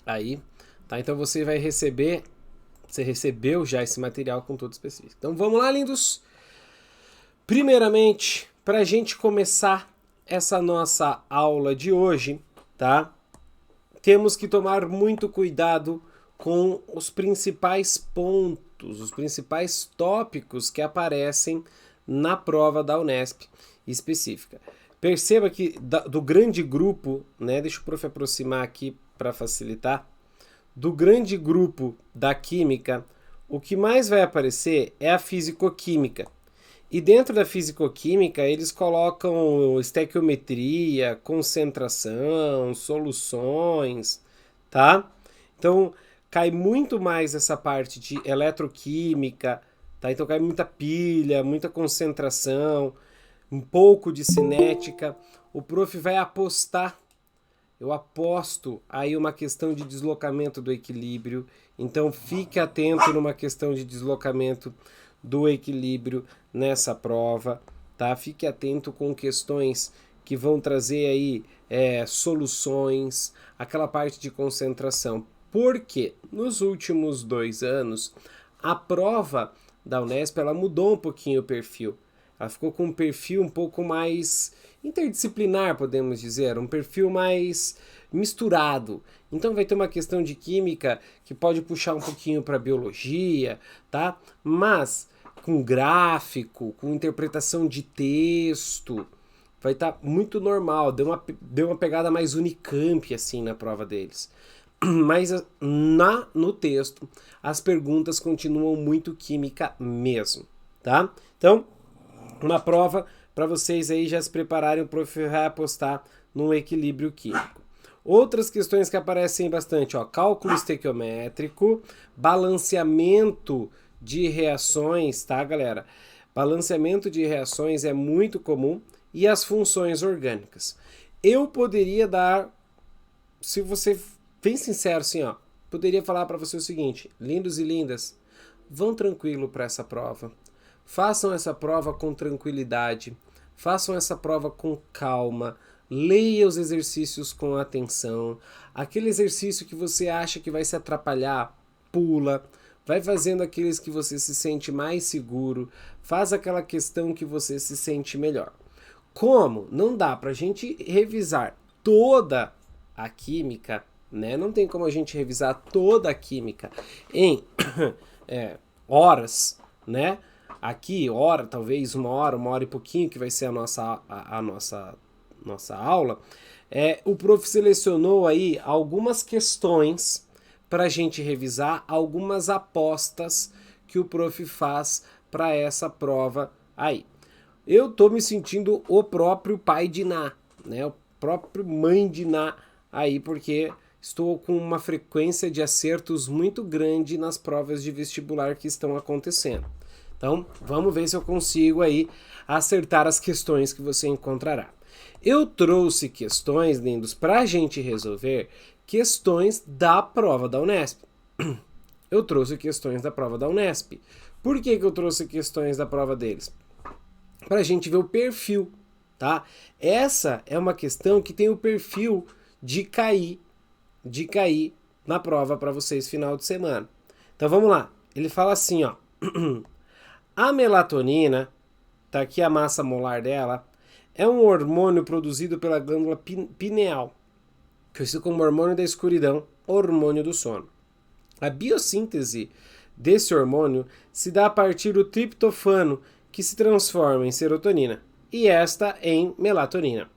aí, tá? Então você vai receber, você recebeu já esse material com tudo específico. Então vamos lá, lindos! Primeiramente, para a gente começar essa nossa aula de hoje, tá? Temos que tomar muito cuidado com os principais pontos, os principais tópicos que aparecem na prova da Unesp específica. Perceba que do grande grupo, né? Deixa o prof aproximar aqui para facilitar. Do grande grupo da química, o que mais vai aparecer é a fisicoquímica. E dentro da fisicoquímica, eles colocam estequiometria, concentração, soluções, tá? Então, cai muito mais essa parte de eletroquímica, tá? Então, cai muita pilha, muita concentração, um pouco de cinética. O prof vai apostar, eu aposto aí uma questão de deslocamento do equilíbrio. Então, fique atento numa questão de deslocamento do equilíbrio nessa prova, tá? Fique atento com questões que vão trazer aí soluções, aquela parte de concentração. Porque nos últimos 2 anos, a prova da Unesp ela mudou um pouquinho o perfil. Ela ficou com um perfil um pouco mais interdisciplinar, podemos dizer, um perfil mais misturado. Então vai ter uma questão de química que pode puxar um pouquinho para biologia, tá? Mas com gráfico, com interpretação de texto, vai estar muito normal. Deu uma pegada mais Unicamp assim na prova deles. Mas no texto as perguntas continuam muito química mesmo, tá? Então, uma prova para vocês aí já se prepararem, o prof vai apostar no equilíbrio químico. Outras questões que aparecem bastante, ó, cálculo estequiométrico, balanceamento de reações, tá, galera? Balanceamento de reações é muito comum e as funções orgânicas. Eu poderia dar, se você bem sincero assim, ó, poderia falar para você o seguinte, lindos e lindas, vão tranquilo para essa prova. Façam essa prova com tranquilidade, façam essa prova com calma, leia os exercícios com atenção. Aquele exercício que você acha que vai se atrapalhar, pula. Vai fazendo aqueles que você se sente mais seguro, faz aquela questão que você se sente melhor. Como não dá para a gente revisar toda a química, né? Não tem como a gente revisar toda a química em horas, né? Aqui, hora, talvez uma hora e pouquinho, que vai ser a nossa aula, o prof selecionou aí algumas questões para a gente revisar, algumas apostas que o prof faz para essa prova aí. Eu tô me sentindo o próprio pai de Ná, né? O próprio mãe de Ná aí, porque estou com uma frequência de acertos muito grande nas provas de vestibular que estão acontecendo. Então, vamos ver se eu consigo aí acertar as questões que você encontrará. Eu trouxe questões, lindos, para a gente resolver questões da prova da Unesp. Eu trouxe questões da prova da Unesp. Por que eu trouxe questões da prova deles? Para a gente ver o perfil, tá? Essa é uma questão que tem o perfil de cair na prova para vocês final de semana. Então vamos lá. Ele fala assim, ó. A melatonina, tá aqui a massa molar dela, é um hormônio produzido pela glândula pineal, conhecido como hormônio da escuridão, hormônio do sono. A biossíntese desse hormônio se dá a partir do triptofano, que se transforma em serotonina, e esta em melatonina.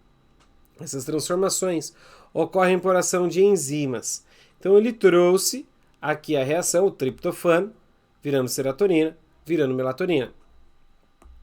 Essas transformações ocorrem por ação de enzimas. Então ele trouxe aqui a reação, o triptofano, virando serotonina, virando melatonina.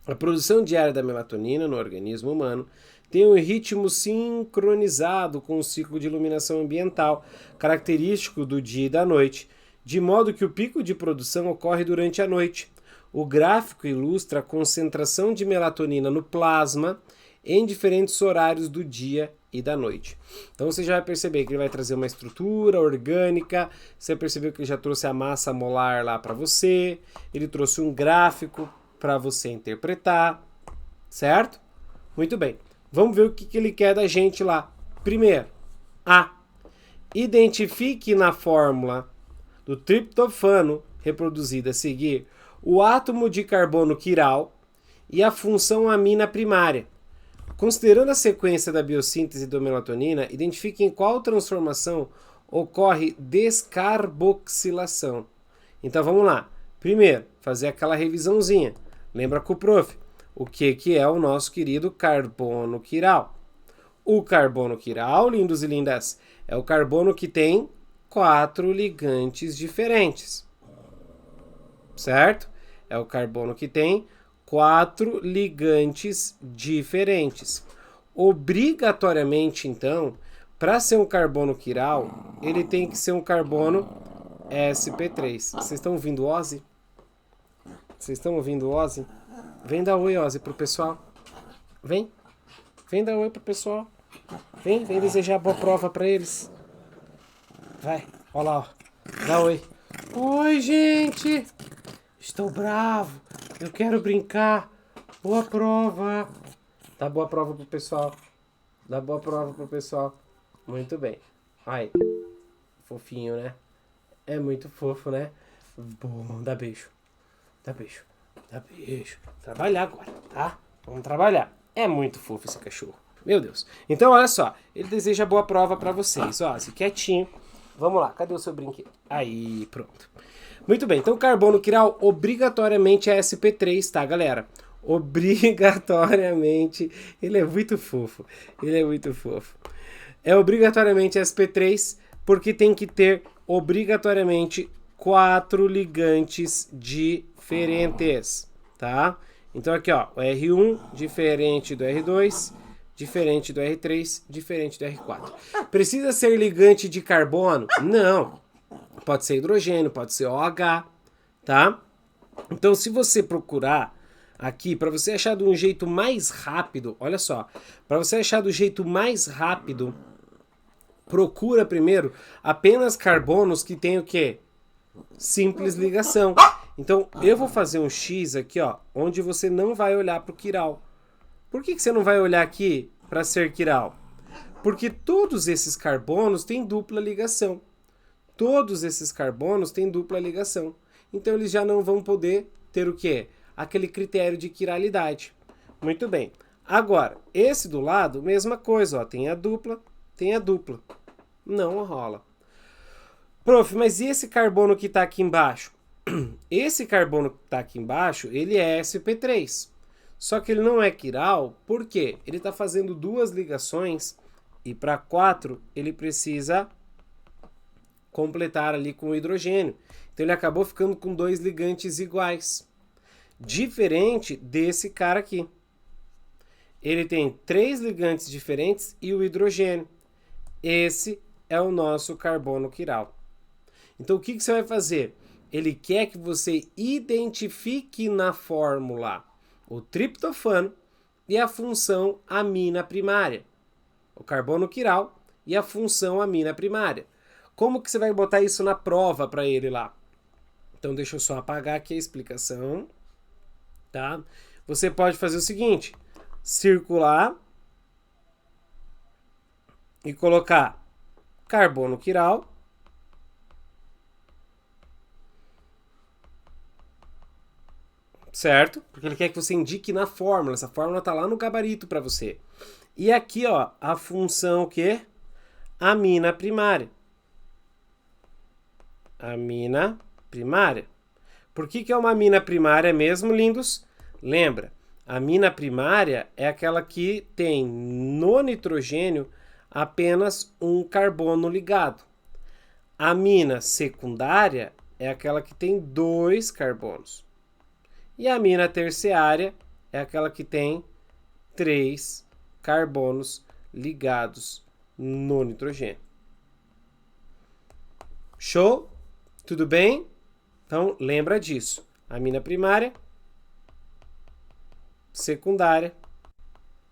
A produção diária da melatonina no organismo humano tem um ritmo sincronizado com o ciclo de iluminação ambiental, característico do dia e da noite, de modo que o pico de produção ocorre durante a noite. O gráfico ilustra a concentração de melatonina no plasma em diferentes horários do dia e da noite. Então você já vai perceber que ele vai trazer uma estrutura orgânica, você percebeu que ele já trouxe a massa molar lá para você, ele trouxe um gráfico para você interpretar, certo? Muito bem, vamos ver o que ele quer da gente lá. Primeiro, Identifique na fórmula do triptofano reproduzida a seguir o átomo de carbono quiral e a função amina primária. Considerando a sequência da biossíntese da melatonina, identifique em qual transformação ocorre descarboxilação. Então vamos lá. Primeiro, fazer aquela revisãozinha. Lembra com o prof. O que é o nosso querido carbono quiral? O carbono quiral, lindos e lindas, é o carbono que tem 4 ligantes diferentes. Certo? É o carbono que tem 4 ligantes diferentes. Obrigatoriamente, então, para ser um carbono quiral, ele tem que ser um carbono sp3. Vocês estão ouvindo o Ozzy? Vocês estão ouvindo o Ozzy? Vem dar oi, Ozzy, pro pessoal. Vem. Vem dar oi pro pessoal. Vem desejar boa prova para eles. Vai, olha lá, ó. Dá oi. Oi, gente. Estou bravo. Eu quero brincar. Boa prova. Dá boa prova pro pessoal. Dá boa prova pro pessoal. Muito bem. Ai. Fofinho, né? É muito fofo, né? Bom, dá beijo. Dá beijo. Dá beijo. Trabalhar agora, tá? Vamos trabalhar. É muito fofo esse cachorro. Meu Deus. Então, olha só. Ele deseja boa prova pra vocês. Ó, assim, quietinho. Vamos lá. Cadê o seu brinquedo? Aí, pronto. Muito bem. Então, o carbono quiral obrigatoriamente é sp3, tá, galera? Obrigatoriamente. Ele é muito fofo. Ele é muito fofo. É obrigatoriamente sp3 porque tem que ter obrigatoriamente 4 ligantes diferentes, tá? Então aqui, ó, o R1 diferente do R2, diferente do R3, diferente do R4. Precisa ser ligante de carbono? Não. Pode ser hidrogênio, pode ser OH, tá? Então se você procurar aqui, para você achar de um jeito mais rápido, olha só, para você achar do jeito mais rápido, procura primeiro apenas carbonos que tem o quê? Simples ligação. Então, eu vou fazer um X aqui, ó, onde você não vai olhar para o quiral. Por que você não vai olhar aqui para ser quiral? Porque todos esses carbonos têm dupla ligação. Todos esses carbonos têm dupla ligação. Então, eles já não vão poder ter o quê? Aquele critério de quiralidade. Muito bem. Agora, esse do lado, mesma coisa, ó, tem a dupla, tem a dupla. Não rola. Prof, mas e esse carbono que está aqui embaixo? Esse carbono que está aqui embaixo, ele é sp3. Só que ele não é quiral, por quê? Ele está fazendo 2 ligações e para 4 ele precisa completar ali com o hidrogênio. Então ele acabou ficando com 2 ligantes iguais. Diferente desse cara aqui. Ele tem 3 ligantes diferentes e o hidrogênio. Esse é o nosso carbono quiral. Então o que você vai fazer? Ele quer que você identifique na fórmula o triptofano e a função amina primária. O carbono quiral e a função amina primária. Como que você vai botar isso na prova para ele lá? Então deixa eu só apagar aqui a explicação. Tá? Você pode fazer o seguinte, circular e colocar carbono quiral certo? Porque ele quer que você indique na fórmula. Essa fórmula está lá no gabarito para você. E aqui, ó, a função que amina primária. Amina primária. Por que é uma amina primária mesmo, lindos? Lembra, a amina primária é aquela que tem no nitrogênio apenas um carbono ligado. A amina secundária é aquela que tem 2 carbonos. E a amina terciária é aquela que tem 3 carbonos ligados no nitrogênio. Show? Tudo bem? Então, lembra disso. Amina primária, secundária,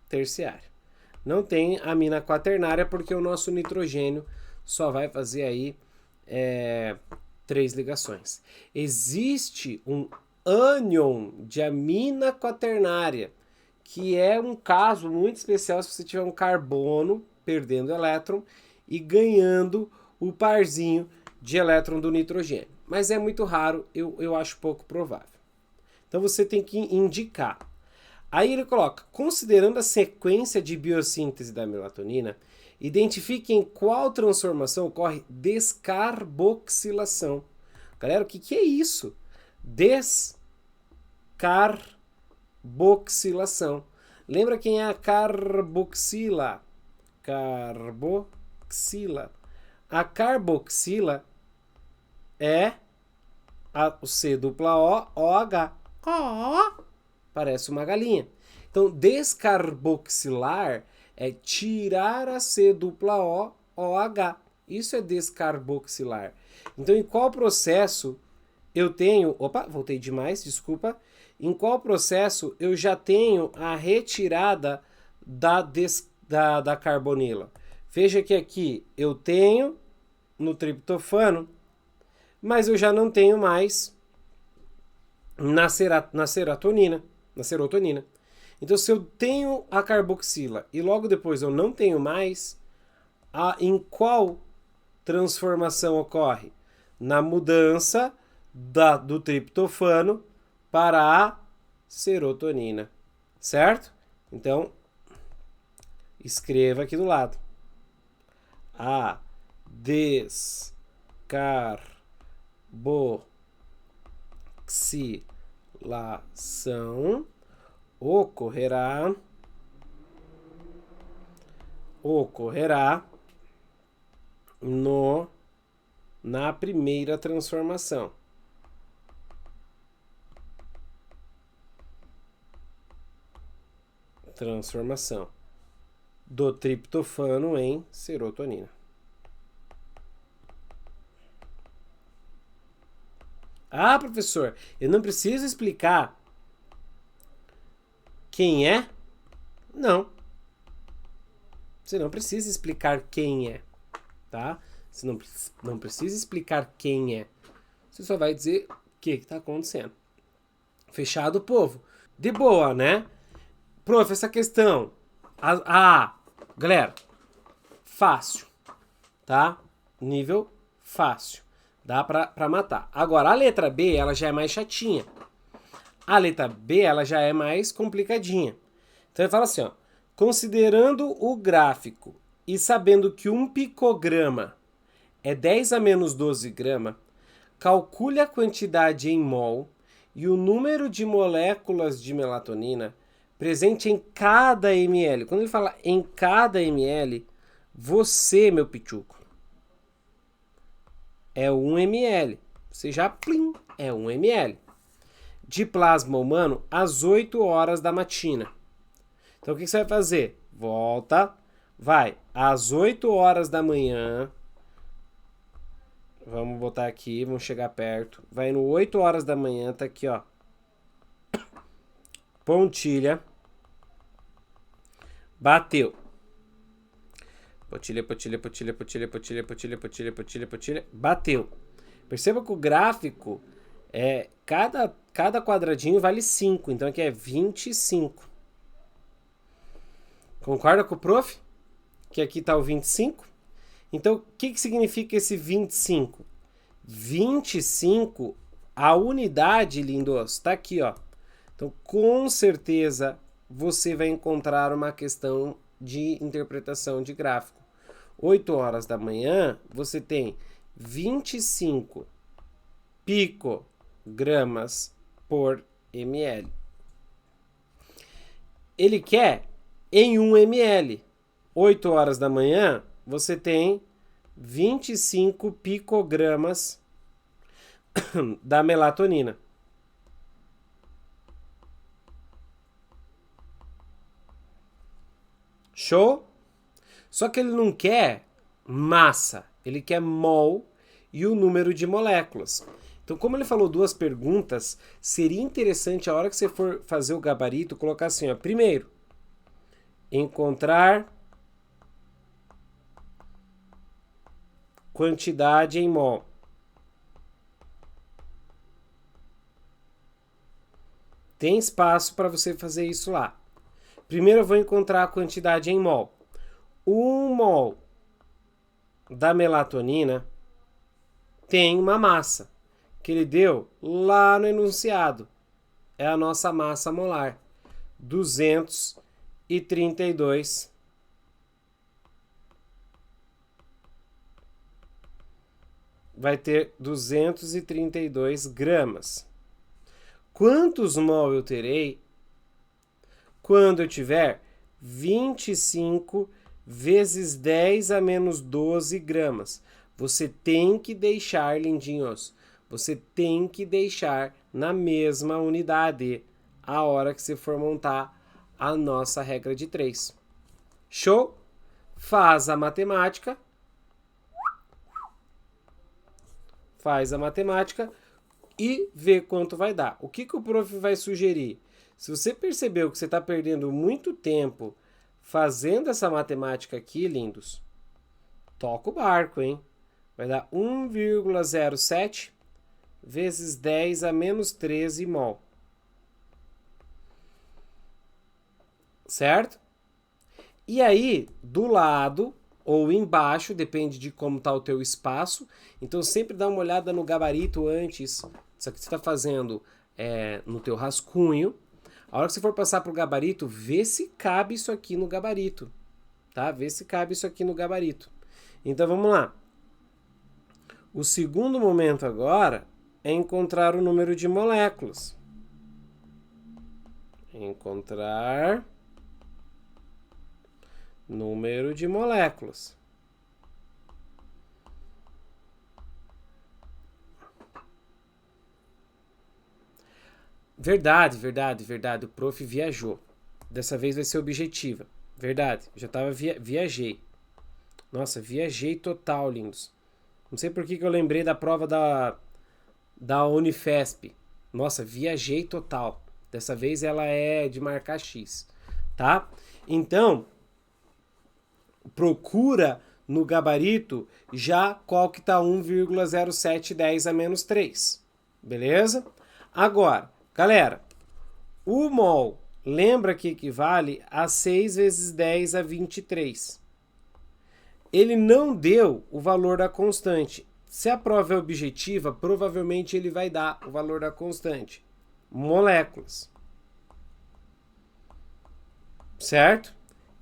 terciária. Não tem amina quaternária porque o nosso nitrogênio só vai fazer aí 3 ligações. Existe um ânion de amina quaternária, que é um caso muito especial se você tiver um carbono perdendo elétron e ganhando o parzinho de elétron do nitrogênio. Mas é muito raro, eu acho pouco provável. Então você tem que indicar. Aí ele coloca, considerando a sequência de biossíntese da melatonina, identifique em qual transformação ocorre descarboxilação. Galera, o que é isso? Descarboxilação. Lembra quem é a carboxila? Carboxila. A carboxila é o C-O-H. Parece uma galinha. Então, descarboxilar é tirar a C-O-H. Isso é descarboxilar. Então, em qual processo eu tenho... Opa, voltei demais, desculpa. Em qual processo eu já tenho a retirada da carbonila? Veja que aqui eu tenho no triptofano, mas eu já não tenho mais na serotonina. Então, se eu tenho a carboxila e logo depois eu não tenho mais, em qual transformação ocorre? Na mudança do triptofano para a serotonina, certo? Então, escreva aqui do lado. A descarboxilação ocorrerá na primeira transformação. Do triptofano em serotonina. Ah, professor, eu não preciso explicar quem é? Não. Você não precisa explicar quem é, tá? Você não precisa explicar quem é. Você só vai dizer o que está acontecendo. Fechado, povo? De boa, né? Prof, essa questão... galera, fácil, tá? Nível fácil. Dá pra matar. Agora, a letra B, ela já é mais chatinha. A letra B, ela já é mais complicadinha. Então, ele fala assim, ó. Considerando o gráfico e sabendo que 1 picograma é 10 a menos 12 grama, calcule a quantidade em mol e o número de moléculas de melatonina presente em cada ml. Quando ele fala em cada ml, você, meu pichuco, é 1 ml. Você já, plim, é 1 ml. De plasma humano às 8 horas da matina. Então, o que você vai fazer? Volta, vai às 8 horas da manhã. Vamos botar aqui, vamos chegar perto. Vai no 8 horas da manhã, tá aqui, ó. Pontilha. Bateu. Pontilha. Bateu. Perceba que o gráfico cada quadradinho vale 5. Então aqui é 25. Concorda com o prof? Que aqui está o 25? Então, o que significa esse 25? 25, a unidade, lindos, está aqui, ó. Então, com certeza, você vai encontrar uma questão de interpretação de gráfico. 8 horas da manhã, você tem 25 picogramas por ml. Ele quer em 1 ml. 8 horas da manhã, você tem 25 picogramas da melatonina. Show? Só que ele não quer massa, ele quer mol e o número de moléculas. Então, como ele falou duas perguntas, seria interessante a hora que você for fazer o gabarito, colocar assim, ó, primeiro, encontrar quantidade em mol. Tem espaço para você fazer isso lá. Primeiro eu vou encontrar a quantidade em mol. 1 mol da melatonina tem uma massa, que ele deu lá no enunciado. É a nossa massa molar, 232. Vai ter 232 gramas. Quantos mol eu terei quando eu tiver 25 vezes 10 a menos 12 gramas? Você tem que deixar, lindinhos, você tem que deixar na mesma unidade a hora que você for montar a nossa regra de 3. Show? Faz a matemática. Faz a matemática e vê quanto vai dar. O que o prof vai sugerir? Se você percebeu que você está perdendo muito tempo fazendo essa matemática aqui, lindos, toca o barco, hein? Vai dar 1,07 vezes 10 a menos 13 mol. Certo? E aí, do lado ou embaixo, depende de como está o teu espaço. Então, sempre dá uma olhada no gabarito antes. Isso aqui você está fazendo no teu rascunho. A hora que você for passar para o gabarito, vê se cabe isso aqui no gabarito. Tá? Vê se cabe isso aqui no gabarito. Então, vamos lá. O segundo momento agora é encontrar o número de moléculas. Encontrar número de moléculas. Verdade. O prof viajou. Dessa vez vai ser objetiva. Verdade. Já tava viajei. Nossa, viajei total, lindos. Não sei por que eu lembrei da prova da Unifesp. Nossa, viajei total. Dessa vez ela é de marcar X, tá? Então, procura no gabarito já qual que tá 1,0710 a menos 3. Beleza? Agora, galera, o mol, lembra que equivale a 6 vezes 10 a 23. Ele não deu o valor da constante. Se a prova é objetiva, provavelmente ele vai dar o valor da constante. Moléculas. Certo?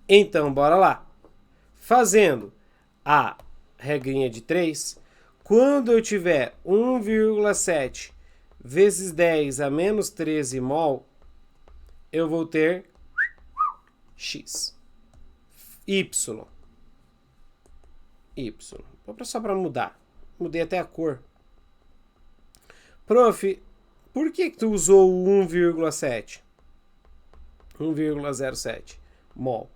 Então, bora lá. Fazendo a regrinha de 3, quando eu tiver 1,7 vezes 10 a menos 13 mol, eu vou ter X. Y. Só para mudar. Mudei até a cor. Prof, por que tu usou o 1,7? 1,07 mol.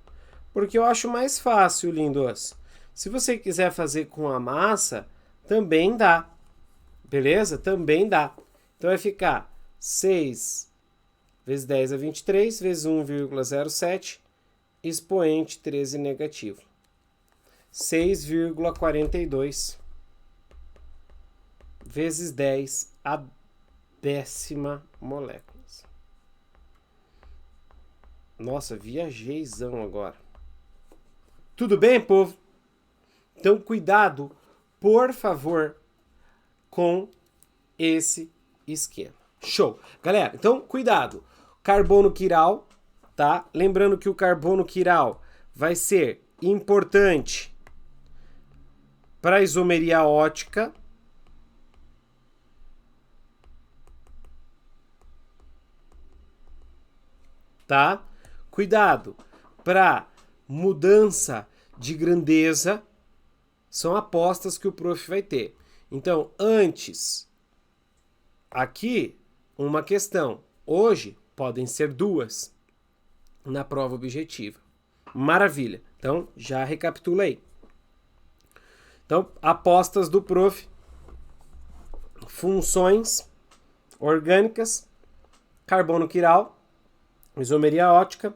Porque eu acho mais fácil, lindos. Se você quiser fazer com a massa, também dá. Beleza? Também dá. Então vai ficar 6 vezes 10 a 23 vezes 1,07 expoente 13 negativo. 6,42 vezes 10 a décima moléculas. Nossa, viajeizão agora. Tudo bem, povo? Então, cuidado, por favor, com esse esquema. Show. Galera, então, cuidado. Carbono quiral, tá? Lembrando que o carbono quiral vai ser importante para a isomeria ótica. Tá? Cuidado para mudança de grandeza. São apostas que o prof vai ter. Então, antes, aqui, uma questão. Hoje, podem ser 2 na prova objetiva. Maravilha. Então, já recapitula aí. Então, apostas do prof. Funções orgânicas, carbono quiral, isomeria ótica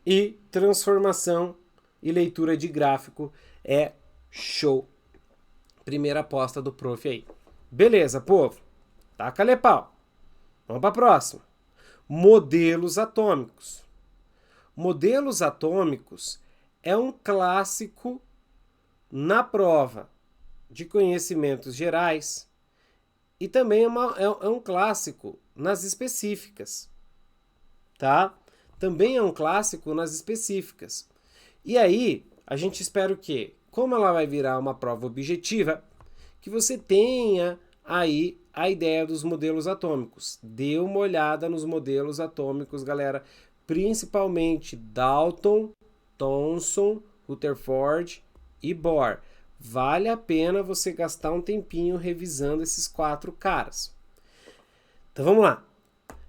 e transformação e leitura de gráfico é show. Primeira aposta do prof aí. Beleza, povo? Taca-lhe pau. Vamos para a próxima. Modelos atômicos. Modelos atômicos é um clássico na prova de conhecimentos gerais e também é um clássico nas específicas, tá? Também é um clássico nas específicas. E aí, a gente espera o quê? Como ela vai virar uma prova objetiva, que você tenha aí a ideia dos modelos atômicos. Dê uma olhada nos modelos atômicos, galera, principalmente Dalton, Thomson, Rutherford e Bohr. Vale a pena você gastar um tempinho revisando esses 4 caras. Então vamos lá.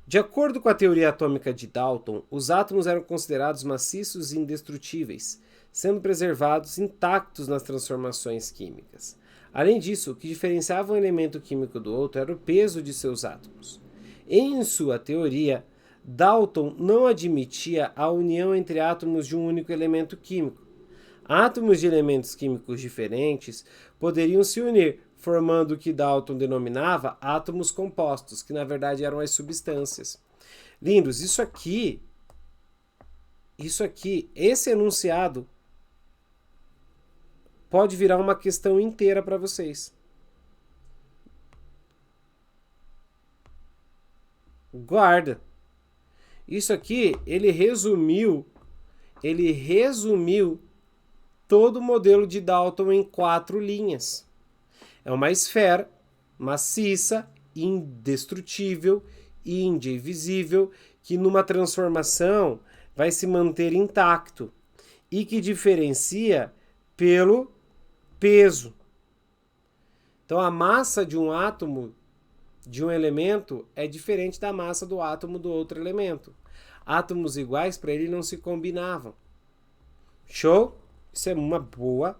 De acordo com a teoria atômica de Dalton, os átomos eram considerados maciços e indestrutíveis, sendo preservados intactos nas transformações químicas. Além disso, o que diferenciava um elemento químico do outro era o peso de seus átomos. Em sua teoria, Dalton não admitia a união entre átomos de um único elemento químico. Átomos de elementos químicos diferentes poderiam se unir, formando o que Dalton denominava átomos compostos, que na verdade eram as substâncias. Lindos, esse enunciado pode virar uma questão inteira para vocês. Guarda. Isso aqui, ele resumiu todo o modelo de Dalton em 4 linhas. É uma esfera maciça, indestrutível e indivisível, que numa transformação vai se manter intacto e que diferencia pelo peso. Então a massa de um átomo, de um elemento, é diferente da massa do átomo do outro elemento. Átomos iguais para ele não se combinavam. Show? Isso é uma boa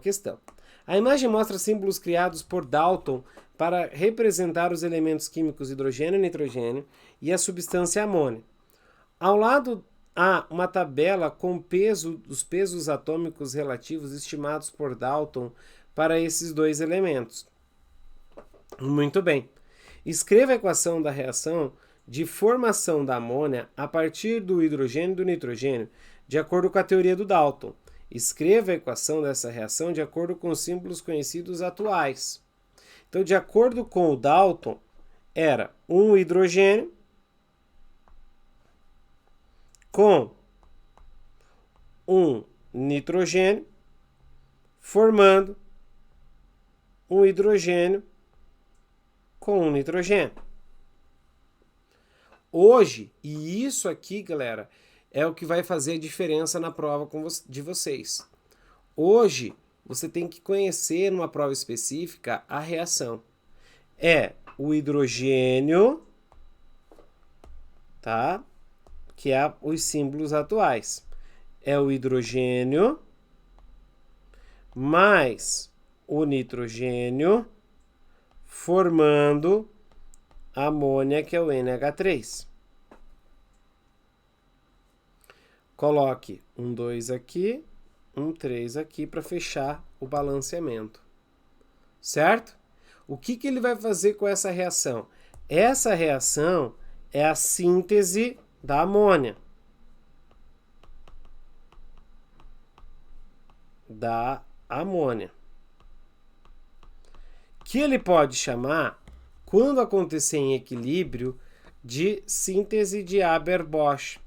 questão. A imagem mostra símbolos criados por Dalton para representar os elementos químicos hidrogênio e nitrogênio e a substância amônia. Ao lado há uma tabela com os pesos atômicos relativos estimados por Dalton para esses 2 elementos. Muito bem. Escreva a equação da reação de formação da amônia a partir do hidrogênio e do nitrogênio, de acordo com a teoria do Dalton. Escreva a equação dessa reação de acordo com os símbolos conhecidos atuais. Então, de acordo com o Dalton, era um hidrogênio com um nitrogênio formando um hidrogênio com um nitrogênio. Hoje, e isso aqui, galera, é o que vai fazer a diferença na prova de vocês. Hoje, você tem que conhecer numa prova específica a reação. É o hidrogênio, tá? Que é os símbolos atuais. É o hidrogênio mais o nitrogênio formando a amônia, que é o NH3. Coloque um 2 aqui, um 3 aqui para fechar o balanceamento. Certo? O que ele vai fazer com essa reação? Essa reação é a síntese da amônia. Que ele pode chamar, quando acontecer em equilíbrio, de síntese de Haber-Bosch.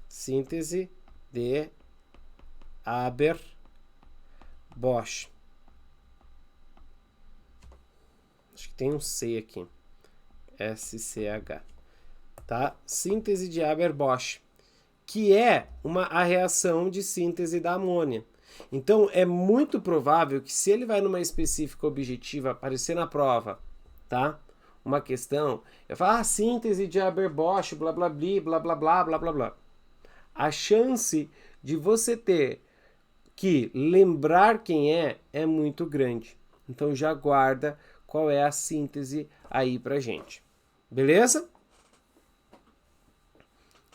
Síntese de Haber-Bosch. Acho que tem um C aqui. SCH. Tá? Síntese de Haber-Bosch, que é a reação de síntese da amônia. Então, é muito provável que se ele vai numa específica objetiva aparecer na prova, tá? Uma questão, eu falo, síntese de Haber-Bosch, blá, blá, blá, blá, blá, blá, blá, blá, blá. A chance de você ter que lembrar quem é muito grande. Então, já guarda qual é a síntese aí pra gente. Beleza?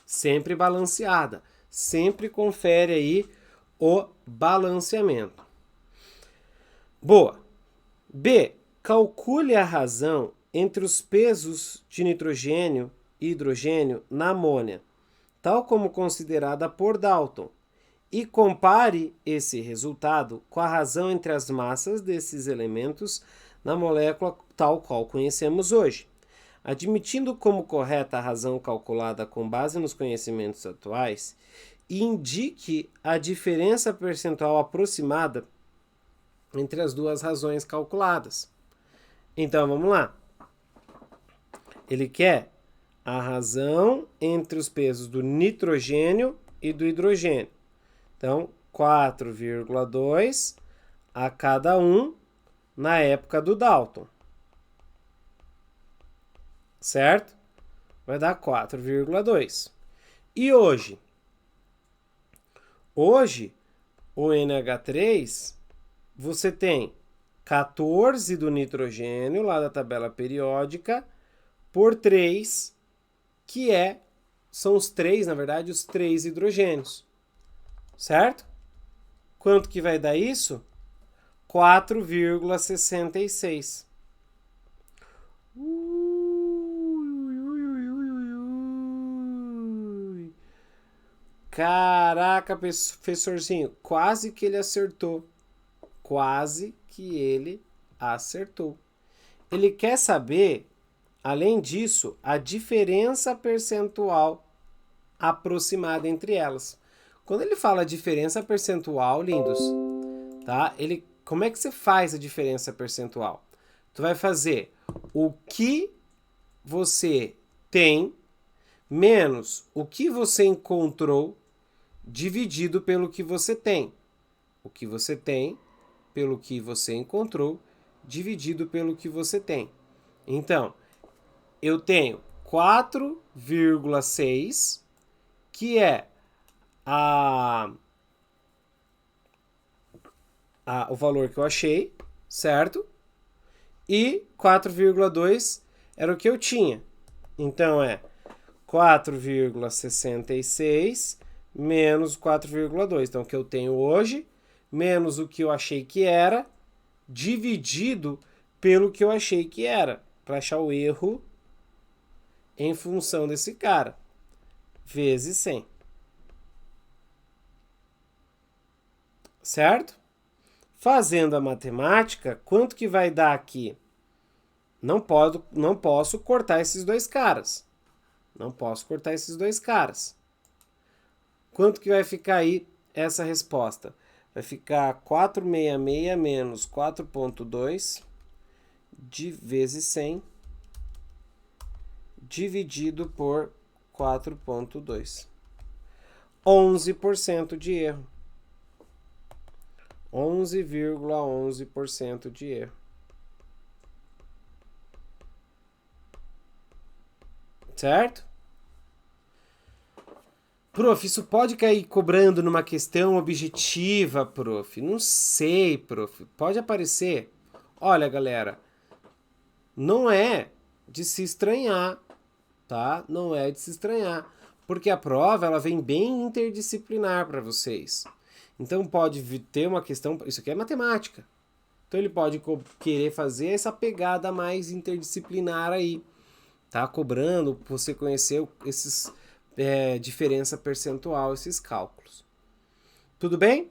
Sempre balanceada. Sempre confere aí o balanceamento. Boa. B. Calcule a razão entre os pesos de nitrogênio e hidrogênio na amônia, tal como considerada por Dalton, e compare esse resultado com a razão entre as massas desses elementos na molécula tal qual conhecemos hoje. Admitindo como correta a razão calculada com base nos conhecimentos atuais, indique a diferença percentual aproximada entre as duas razões calculadas. Então, vamos lá. Ele quer a razão entre os pesos do nitrogênio e do hidrogênio. Então, 4,2 a cada um na época do Dalton. Certo? Vai dar 4,2. E hoje? Hoje, o NH3, você tem 14 do nitrogênio, lá da tabela periódica, por 3, que são os 3, na verdade, os 3 hidrogênios. Certo? Quanto que vai dar isso? 4,66. Caraca, professorzinho, quase que ele acertou. Quase que ele acertou. Ele quer saber, além disso, a diferença percentual aproximada entre elas. Quando ele fala diferença percentual, lindos, tá? Como é que você faz a diferença percentual? Tu vai fazer o que você tem menos o que você encontrou dividido pelo que você tem. O que você tem pelo que você encontrou dividido pelo que você tem. Então, eu tenho 4,6, que é o valor que eu achei, certo? E 4,2 era o que eu tinha. Então, 4,66 menos 4,2. Então, o que eu tenho hoje, menos o que eu achei que era, dividido pelo que eu achei que era, para achar o erro em função desse cara, vezes 100. Certo? Fazendo a matemática, quanto que vai dar aqui? Não posso cortar esses dois caras. Não posso cortar esses dois caras. Quanto que vai ficar aí essa resposta? Vai ficar 466 menos 4,2 vezes 100 dividido por 4,2. 11% de erro. 11,11% de erro. Certo? Prof, isso pode cair cobrando numa questão objetiva, prof? Não sei, prof. Pode aparecer. Olha, galera, não é de se estranhar, tá? Não é de se estranhar, porque a prova ela vem bem interdisciplinar para vocês. Então pode ter uma questão, isso aqui é matemática. Então ele pode querer fazer essa pegada mais interdisciplinar aí, tá? Cobrando você conhecer esses diferença percentual, esses cálculos. Tudo bem?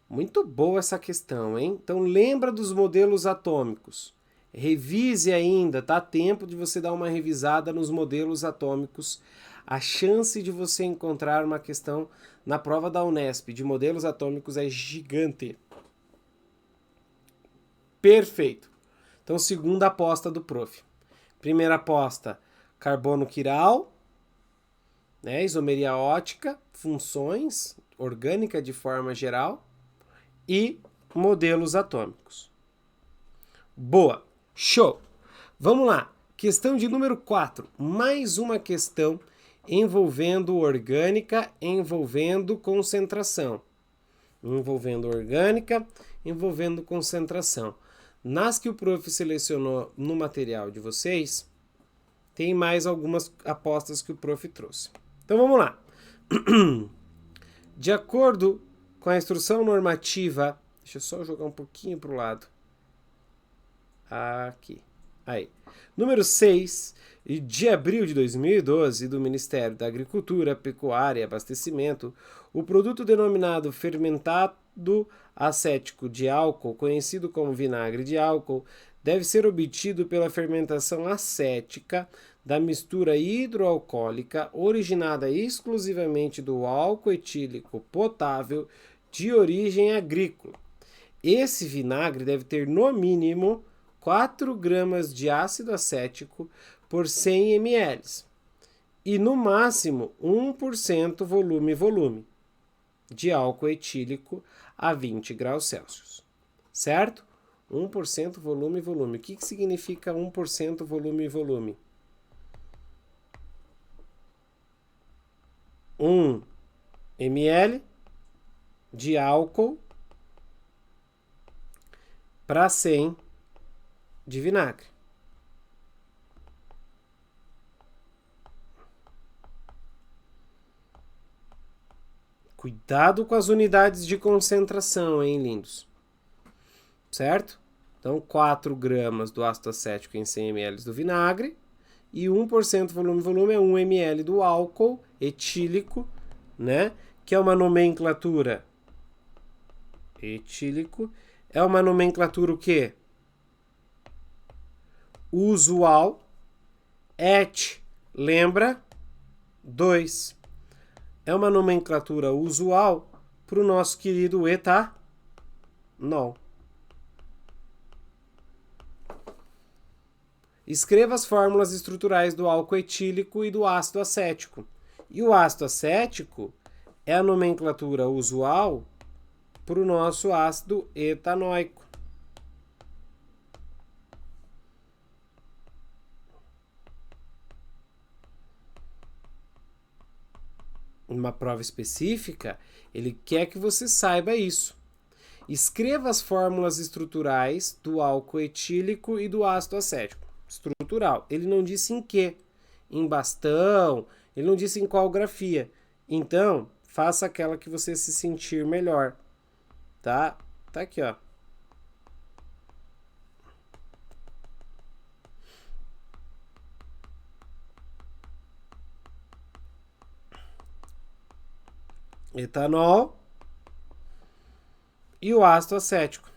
Muito boa essa questão, hein? Então lembra dos modelos atômicos. Revise ainda, dá tempo de você dar uma revisada nos modelos atômicos. A chance de você encontrar uma questão na prova da Unesp de modelos atômicos é gigante. Perfeito. Então, segunda aposta do prof. Primeira aposta, carbono quiral, né, isomeria ótica, funções, orgânica de forma geral e modelos atômicos. Boa, show! Vamos lá, questão de número 4, mais uma questão envolvendo orgânica, envolvendo concentração. Envolvendo orgânica, envolvendo concentração. Nas que o prof selecionou no material de vocês, tem mais algumas apostas que o prof trouxe. Então vamos lá. De acordo com a instrução normativa, deixa eu só jogar um pouquinho para o lado. Aqui. Aí. Número 6, de abril de 2012, do Ministério da Agricultura, Pecuária e Abastecimento, o produto denominado fermentado acético de álcool, conhecido como vinagre de álcool, deve ser obtido pela fermentação acética da mistura hidroalcoólica originada exclusivamente do álcool etílico potável de origem agrícola. Esse vinagre deve ter no mínimo 4 gramas de ácido acético por 100 ml e no máximo 1% volume de álcool etílico a 20 graus Celsius, certo? 1% volume. O que significa 1% volume? 1 ml de álcool para 100 de vinagre. Cuidado com as unidades de concentração, hein, lindos? Certo? Então, 4 gramas do ácido acético em 100 ml do vinagre e 1% volume é 1 ml do álcool etílico, né? Que é uma nomenclatura etílico. É uma nomenclatura o quê? Usual. Et, lembra? 2. É uma nomenclatura usual para o nosso querido etanol. Escreva as fórmulas estruturais do álcool etílico e do ácido acético. E o ácido acético é a nomenclatura usual para o nosso ácido etanóico. Numa prova específica, ele quer que você saiba isso. Escreva as fórmulas estruturais do álcool etílico e do ácido acético. Estrutural. Ele não disse em que. Em bastão. Ele não disse em qual grafia. Então, faça aquela que você se sentir melhor. Tá? Tá aqui, ó. Etanol e o ácido acético.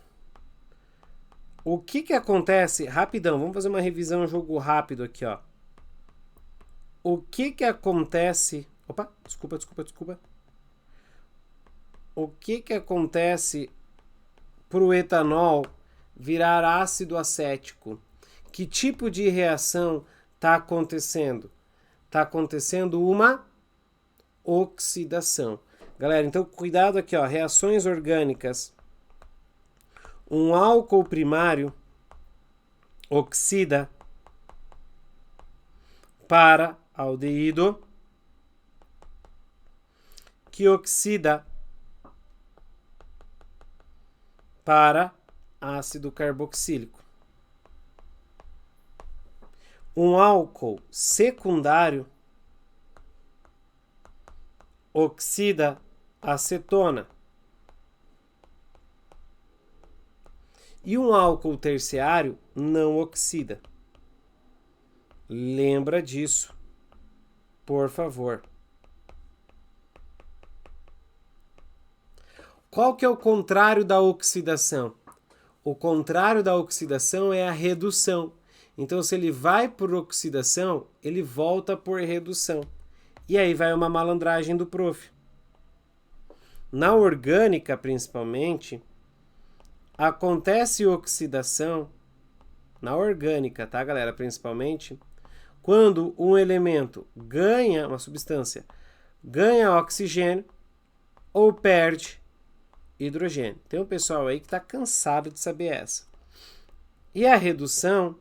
O que acontece? Rapidão, vamos fazer uma revisão, jogo rápido aqui, ó. O que acontece... Opa, desculpa. O que acontece pro etanol virar ácido acético? Que tipo de reação está acontecendo? Está acontecendo uma oxidação. Galera, então cuidado aqui, ó, reações orgânicas. Um álcool primário oxida para aldeído, que oxida para ácido carboxílico. Um álcool secundário oxida acetona. E um álcool terciário não oxida. Lembra disso, por favor. Qual que é o contrário da oxidação? O contrário da oxidação é a redução. Então, se ele vai por oxidação, ele volta por redução. E aí vai uma malandragem do prof. Na orgânica, principalmente, acontece oxidação, na orgânica, tá, galera? Principalmente, quando um elemento ganha, uma substância, ganha oxigênio ou perde hidrogênio. Tem um pessoal aí que está cansado de saber essa. E a redução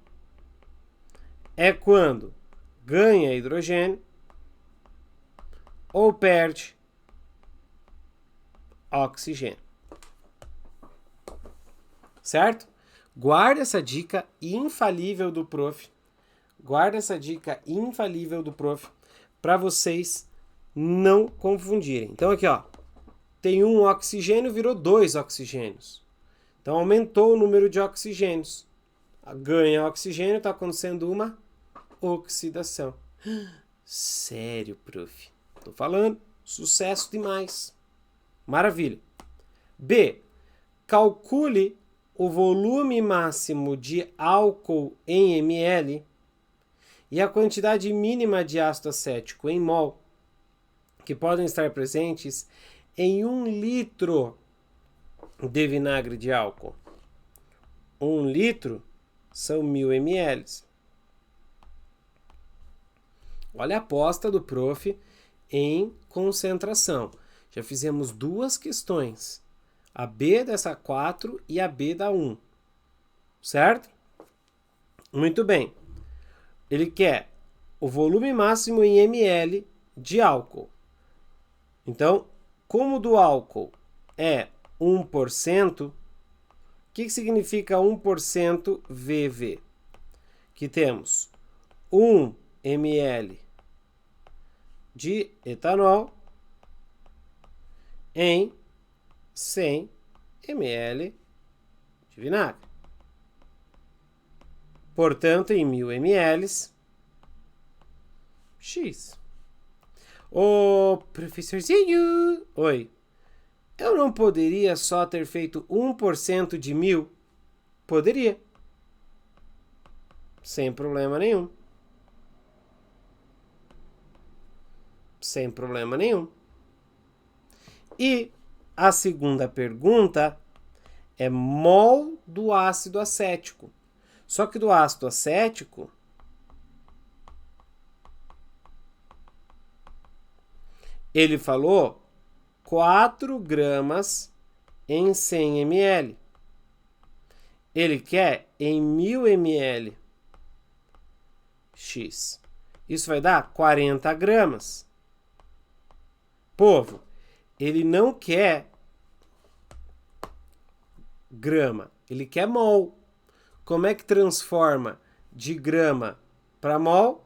é quando ganha hidrogênio ou perde oxigênio. Certo? Guarda essa dica infalível do prof. Guarda essa dica infalível do prof para vocês não confundirem. Então aqui, ó, tem um oxigênio, virou 2 oxigênios. Então aumentou o número de oxigênios. ganha oxigênio, está acontecendo uma oxidação. Sério, prof. Tô falando. Sucesso demais. Maravilha. B. Calcule o volume máximo de álcool em ml e a quantidade mínima de ácido acético em mol que podem estar presentes em 1 litro de vinagre de álcool. 1 litro são 1000 ml. Olha a aposta do prof em concentração. Já fizemos 2 questões. A B dessa 4 e a B da 1. Certo? Muito bem. Ele quer o volume máximo em ml de álcool. Então, como do álcool é 1%, o que significa 1% VV? Que temos 1 ml de etanol em 100 ml de vinagre. Portanto, em 1000 ml, X. Ô, professorzinho! Oi. Eu não poderia só ter feito 1% de 1000? Poderia. Sem problema nenhum. Sem problema nenhum. E a segunda pergunta é mol do ácido acético. Só que do ácido acético, ele falou 4 gramas em 100 ml. Ele quer em 1000 ml. X. Isso vai dar 40 gramas. Povo, ele não quer grama, ele quer mol. Como é que transforma de grama para mol?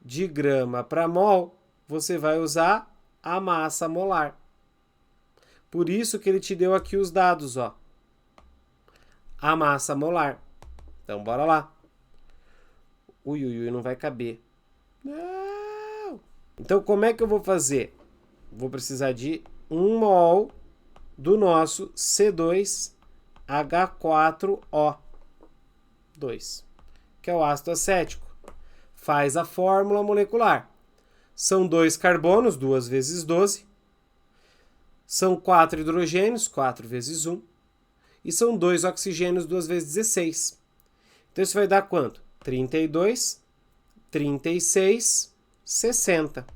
De grama para mol, você vai usar a massa molar. Por isso que ele te deu aqui os dados, ó. A massa molar. Então, bora lá. Ui, não vai caber. Não! Então, como é que eu vou fazer? Vou precisar de 1 mol do nosso C2H4O2, que é o ácido acético. Faz a fórmula molecular. São 2 carbonos, 2 vezes 12. São 4 hidrogênios, 4 vezes 1. E são 2 oxigênios, 2 vezes 16. Então, isso vai dar quanto? 32, 36, 60.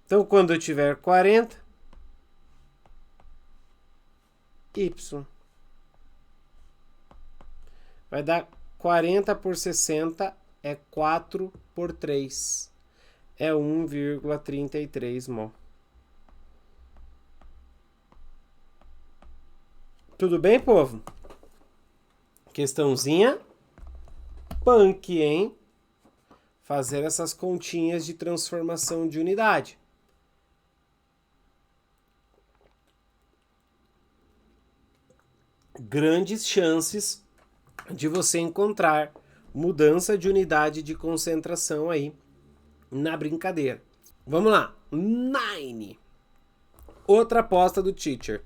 Então, quando eu tiver 40, Y. Vai dar 40 por 60 é 4 por 3. É 1,33 mol. Tudo bem, povo? Questãozinha punk, hein? Fazer essas continhas de transformação de unidade. Grandes chances de você encontrar mudança de unidade de concentração aí na brincadeira. Vamos lá. 9. Outra aposta do teacher.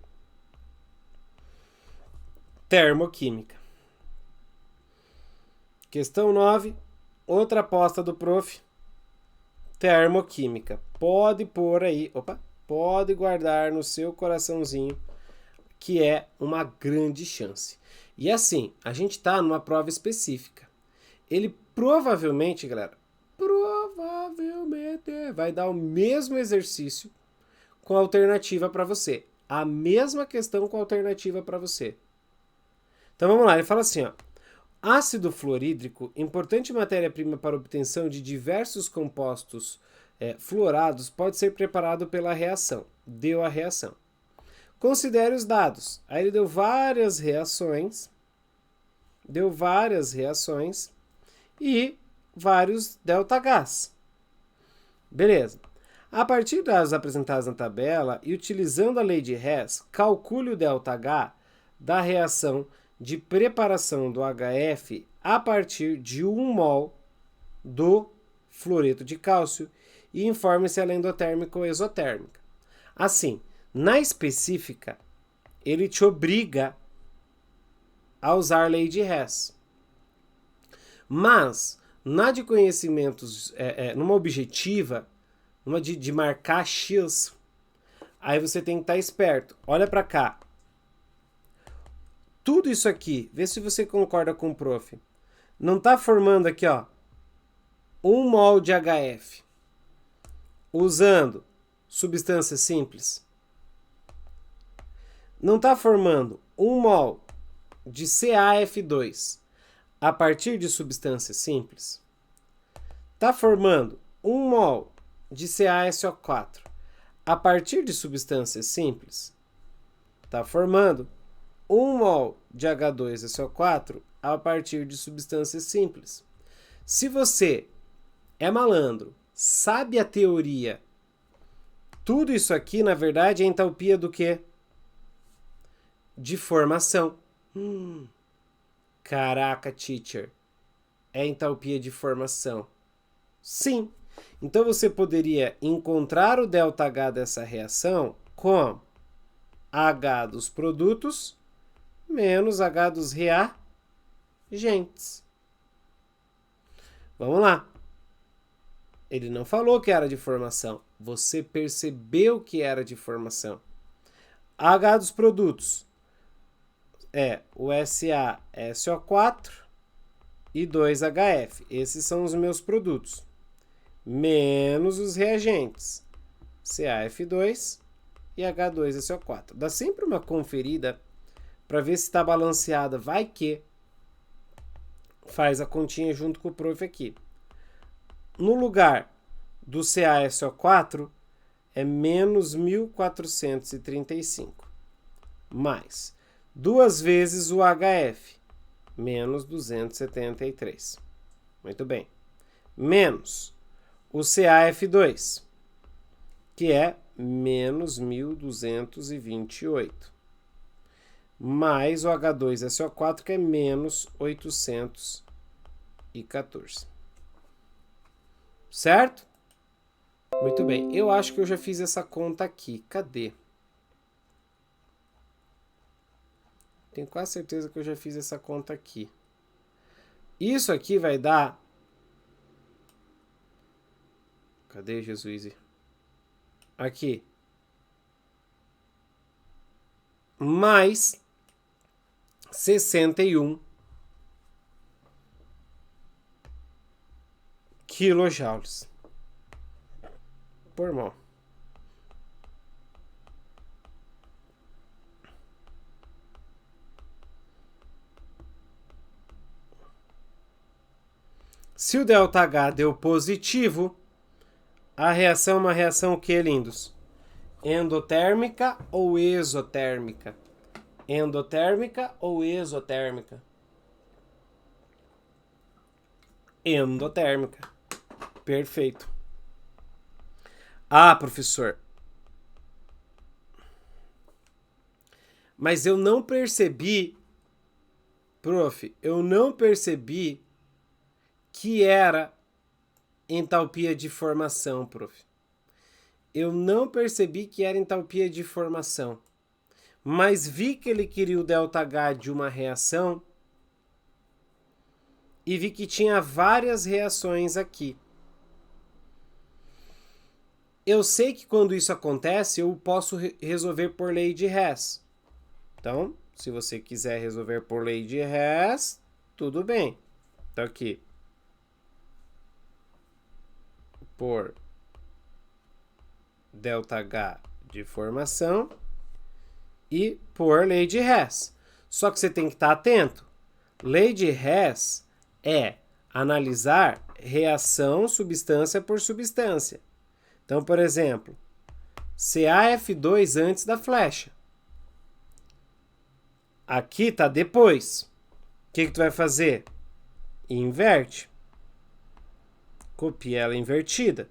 Termoquímica. Questão 9. Outra aposta do prof. Termoquímica. Pode pôr aí. Pode guardar no seu coraçãozinho que é uma grande chance. E assim, a gente está numa prova específica. Ele provavelmente, galera, vai dar o mesmo exercício com alternativa para você. A mesma questão com alternativa para você. Então vamos lá, ele fala assim, ó. Ácido fluorídrico, importante matéria-prima para obtenção de diversos compostos fluorados, pode ser preparado pela reação. Deu a reação. Considere os dados. Aí ele deu várias reações e vários ΔH. Beleza. A partir das apresentadas na tabela e utilizando a lei de Hess, calcule o ΔH da reação de preparação do HF a partir de 1 mol do fluoreto de cálcio e informe se ela é endotérmica ou exotérmica. Assim, na específica, ele te obriga a usar lei de Hess. Mas, na de conhecimentos, numa objetiva, numa de marcar X, aí você tem que estar esperto. Olha para cá. Tudo isso aqui, vê se você concorda com o prof. Não está formando aqui, ó, 1 mol de HF usando substância simples. Não está formando 1 mol de CaF2 a partir de substância simples. Está formando 1 mol de CaSO4 a partir de substâncias simples. Está formando 1 mol de H2SO4 a partir de substâncias simples. Se você é malandro, sabe a teoria, tudo isso aqui, na verdade, é entalpia do quê? De formação. Caraca, teacher. É entalpia de formação. Sim. Então você poderia encontrar o ΔH dessa reação com H dos produtos menos H dos reagentes. Vamos lá. Ele não falou que era de formação. Você percebeu que era de formação. H dos produtos é o SaSO4 e 2HF. Esses são os meus produtos. Menos os reagentes. CaF2 e H2SO4. Dá sempre uma conferida para ver se está balanceada. Vai que faz a continha junto com o prof aqui. No lugar do CaSO4 é menos 1435. Mais 2 vezes o HF, menos 273. Muito bem. Menos o CaF2, que é menos 1228. Mais o H2SO4, que é menos 814. Certo? Muito bem. Eu acho que eu já fiz essa conta aqui. Cadê? Tenho quase certeza que eu já fiz essa conta aqui. Isso aqui vai dar... Cadê, Jesus? Aqui. Mais 61 quilojoules por mol. Se o ΔH deu positivo, a reação é uma reação o que, lindos? Endotérmica ou exotérmica? Endotérmica ou exotérmica? Endotérmica. Perfeito. Ah, professor. Mas eu não percebi, prof, eu não percebi que era entalpia de formação, prof. Eu não percebi que era entalpia de formação. Mas vi que ele queria o ΔH de uma reação e vi que tinha várias reações aqui. Eu sei que quando isso acontece, eu posso resolver por lei de Hess. Então, se você quiser resolver por lei de Hess, tudo bem. Então aqui. Por ΔH de formação e por lei de Hess. Só que você tem que estar atento. Lei de Hess é analisar reação substância por substância. Então, por exemplo, CaF2 antes da flecha. Aqui está depois. O que tu vai fazer? Inverte. Copia ela invertida.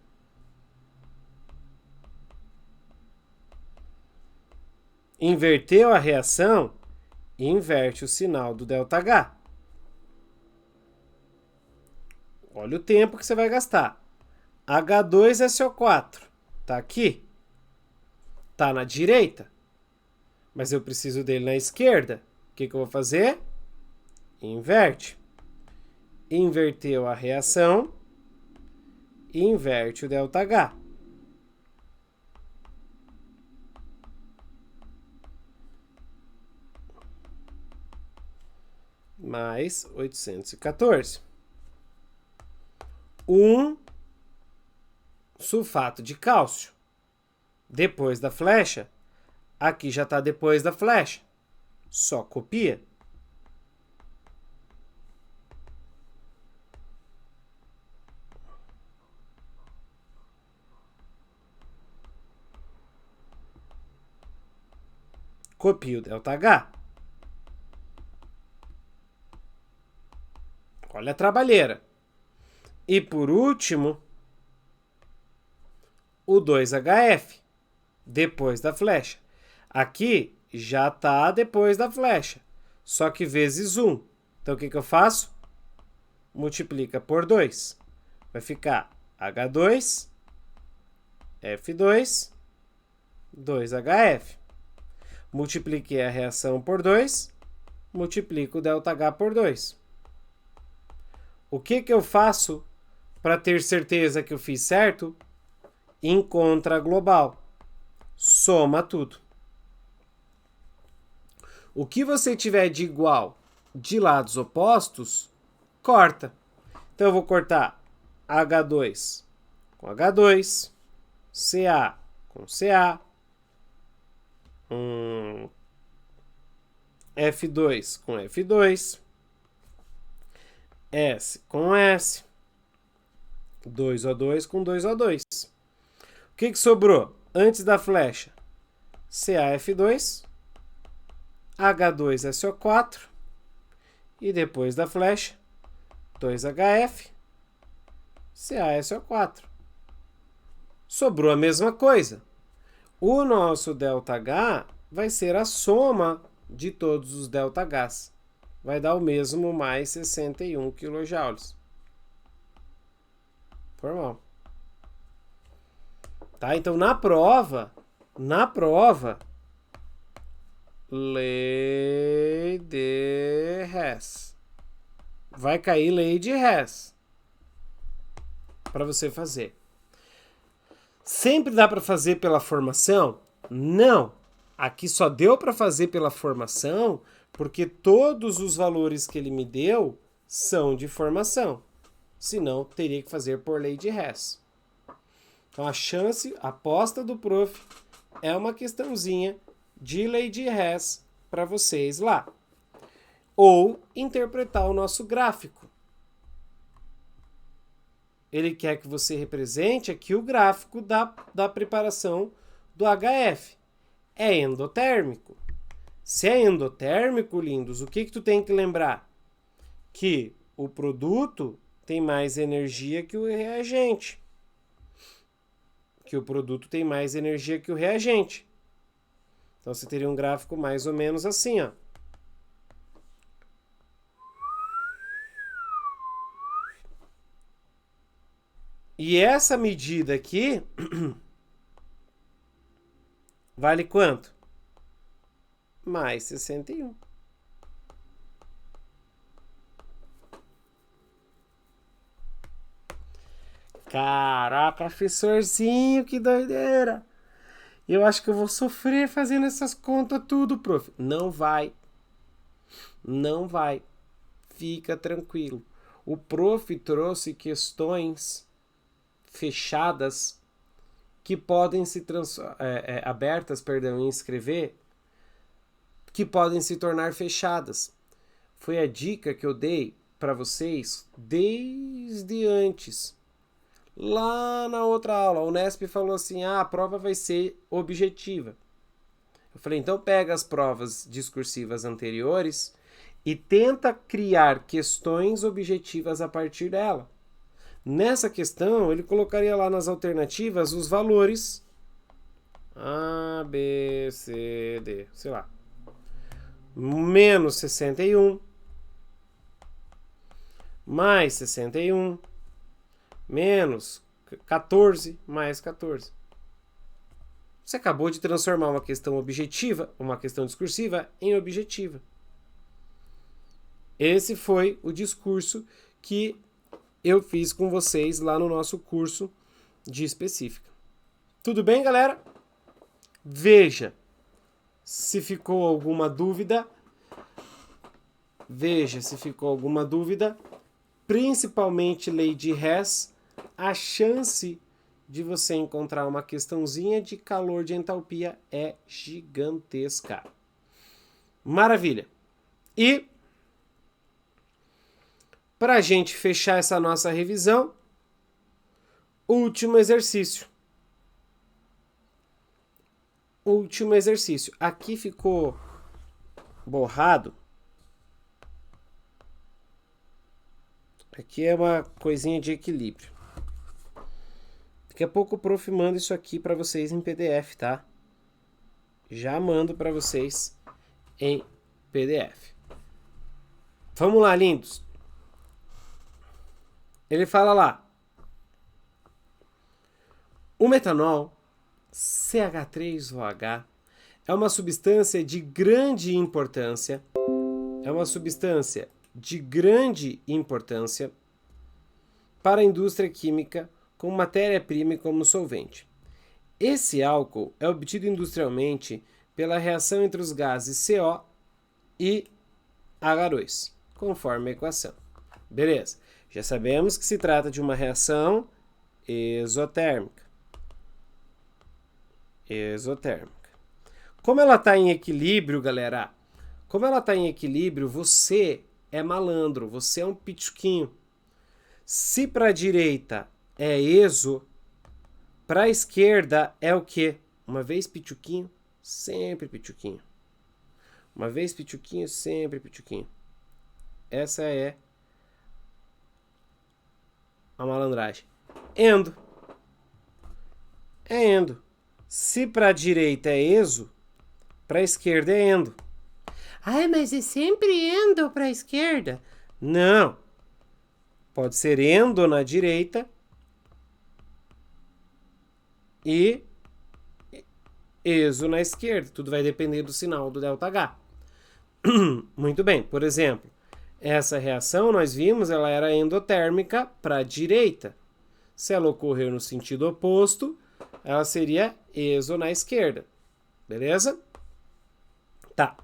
Inverteu a reação, inverte o sinal do ΔH. Olha o tempo que você vai gastar. H2SO4 tá aqui, tá na direita, mas eu preciso dele na esquerda. O que eu vou fazer? Inverte. Inverteu a reação, inverte o ΔH. Mais 814. Sulfato de cálcio. Depois da flecha, aqui já está depois da flecha. Só copia. Copia o ΔH. Olha a trabalheira. E por último, o 2HF, depois da flecha. Aqui já está depois da flecha, só que vezes 1. Então o que eu faço? Multiplica por 2. Vai ficar H2, F2, 2HF. Multipliquei a reação por 2, multiplico o ΔH por 2. O que eu faço para ter certeza que eu fiz certo? Encontra a global. Soma tudo. O que você tiver de igual de lados opostos, corta. Então eu vou cortar H2 com H2, Ca com Ca, F2 com F2, S com S, 2O2 com 2O2. O que sobrou antes da flecha? CaF2, H2SO4 e depois da flecha 2HF, CaSO4. Sobrou a mesma coisa. O nosso ΔH vai ser a soma de todos os ΔHs. Vai dar o mesmo mais 61 kJ. Formal. Tá? Então, na prova, lei de Hess. Vai cair lei de Hess para você fazer. Sempre dá para fazer pela formação? Não. Aqui só deu para fazer pela formação porque todos os valores que ele me deu são de formação. Senão, teria que fazer por lei de Hess. Então, a aposta do prof é uma questãozinha de lei de Hess para vocês lá. Ou interpretar o nosso gráfico. Ele quer que você represente aqui o gráfico da preparação do HF. É endotérmico. Se é endotérmico, lindos, o que tu tem que lembrar? Que o produto tem mais energia que o reagente. Então, você teria um gráfico mais ou menos assim, ó. E essa medida aqui vale quanto? Mais 61. Caraca, professorzinho, que doideira! Eu acho que eu vou sofrer fazendo essas contas tudo, prof. Não vai. Não vai. Fica tranquilo. O prof trouxe questões fechadas que podem se abertas, em escrever, que podem se tornar fechadas. Foi a dica que eu dei para vocês desde antes. Lá na outra aula, a Unesp falou assim, a prova vai ser objetiva. Eu falei, então pega as provas discursivas anteriores e tenta criar questões objetivas a partir dela. Nessa questão, ele colocaria lá nas alternativas os valores A, B, C, D, sei lá. menos 61, mais 61, menos 14, mais 14. Você acabou de transformar uma questão objetiva, uma questão discursiva, em objetiva. Esse foi o discurso que eu fiz com vocês lá no nosso curso de específica. Tudo bem, galera? Veja se ficou alguma dúvida. Principalmente lei de Hess, a chance de você encontrar uma questãozinha de calor de entalpia é gigantesca. Maravilha! E para a gente fechar essa nossa revisão, último exercício. Aqui ficou borrado. Aqui é uma coisinha de equilíbrio. Daqui a pouco o prof manda isso aqui para vocês em PDF, tá? Já mando para vocês em PDF. Vamos lá, lindos. Ele fala lá. O metanol, CH3OH, é uma substância de grande importância. Para a indústria química com matéria-prima e como solvente. Esse álcool é obtido industrialmente pela reação entre os gases CO e H2, conforme a equação. Beleza. Já sabemos que se trata de uma reação exotérmica. Como ela está em equilíbrio, galera? Você é malandro, você é um pituquinho. Se para a direita é exo, para a esquerda é o quê? Uma vez pituquinho, sempre pituquinho. Uma vez pituquinho, sempre pituquinho. Essa é a malandragem. Endo. É endo. Se para a direita é exo, para a esquerda é endo. Ai, mas é sempre endo para a esquerda? Não. Pode ser endo na direita e exo na esquerda. Tudo vai depender do sinal do ΔH. Muito bem. Por exemplo, essa reação, nós vimos, ela era endotérmica para a direita. Se ela ocorrer no sentido oposto, ela seria exo na esquerda. Beleza? Tá.